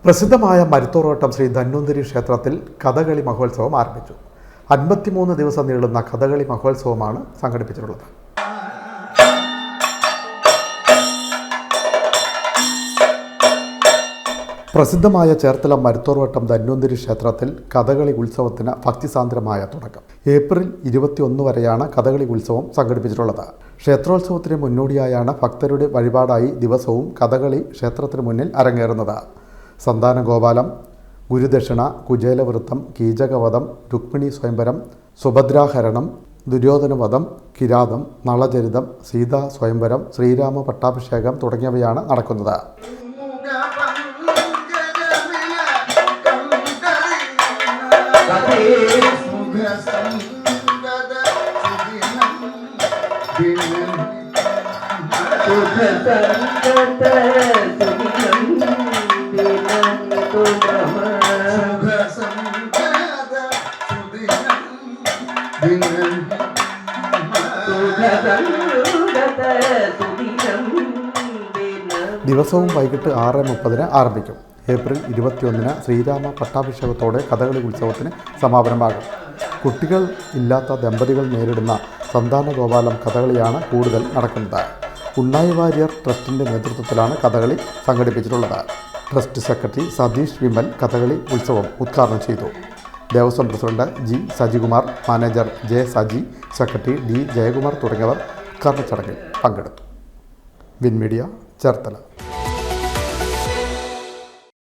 പ്രസിദ്ധമായ മരുത്തോറോട്ടം ശ്രീ ധന്വന്തരി ക്ഷേത്രത്തിൽ കഥകളി മഹോത്സവം ആരംഭിച്ചു. 53 ദിവസം നീളുന്ന കഥകളി മഹോത്സവമാണ് സംഘടിപ്പിച്ചിട്ടുള്ളത്. പ്രസിദ്ധമായ ചേർത്തല മരുത്തോറോട്ടം ധന്വന്തരി ക്ഷേത്രത്തിൽ കഥകളി ഉത്സവത്തിന് ഭക്തിസാന്ദ്രമായ തുടക്കം. ഏപ്രിൽ 21 വരെയാണ് കഥകളി ഉത്സവം സംഘടിപ്പിച്ചിട്ടുള്ളത്. ക്ഷേത്രോത്സവത്തിന് മുന്നോടിയായാണ് ഭക്തരുടെ വഴിപാടായി ദിവസവും കഥകളി ക്ഷേത്രത്തിന് മുന്നിൽ അരങ്ങേറുന്നത്. സന്താന ഗോപാലം, ഗുരുദക്ഷിണ, കുചേലവൃത്തം, കീചകവധം, രുക്മിണി സ്വയംവരം, സുഭദ്രാഹരണം, ദുര്യോധനവധം, കിരാതം, നളചരിതം, സീതാ സ്വയംവരം, ശ്രീരാമ പട്ടാഭിഷേകം തുടങ്ങിയവയാണ് നടക്കുന്നത്. ദിവസവും വൈകിട്ട് 6:30 ആരംഭിക്കും. ഏപ്രിൽ 21 ശ്രീരാമ പട്ടാഭിഷേകത്തോടെ കഥകളി ഉത്സവത്തിന് സമാപനമാകും. കുട്ടികൾ ഇല്ലാത്ത ദമ്പതികൾ നേരിടുന്ന സന്താന ഗോപാലം കഥകളിയാണ് കൂടുതൽ നടക്കുന്നത്. ഉണ്ണായി വാര്യർ ട്രസ്റ്റിൻ്റെ നേതൃത്വത്തിലാണ് കഥകളി സംഘടിപ്പിച്ചിട്ടുള്ളത്. ട്രസ്റ്റ് സെക്രട്ടറി സതീഷ് വിമൽ കഥകളി ഉത്സവം ഉദ്ഘാടനം ചെയ്തു. Devaswom president G Sajikumar, manager J Saji, secretary D Jayakumar തുടങ്ങിയവർ ഉദ്ഘാടന ചടങ്ങിൽ പങ്കെടുത്തു. Win media, Cherthala.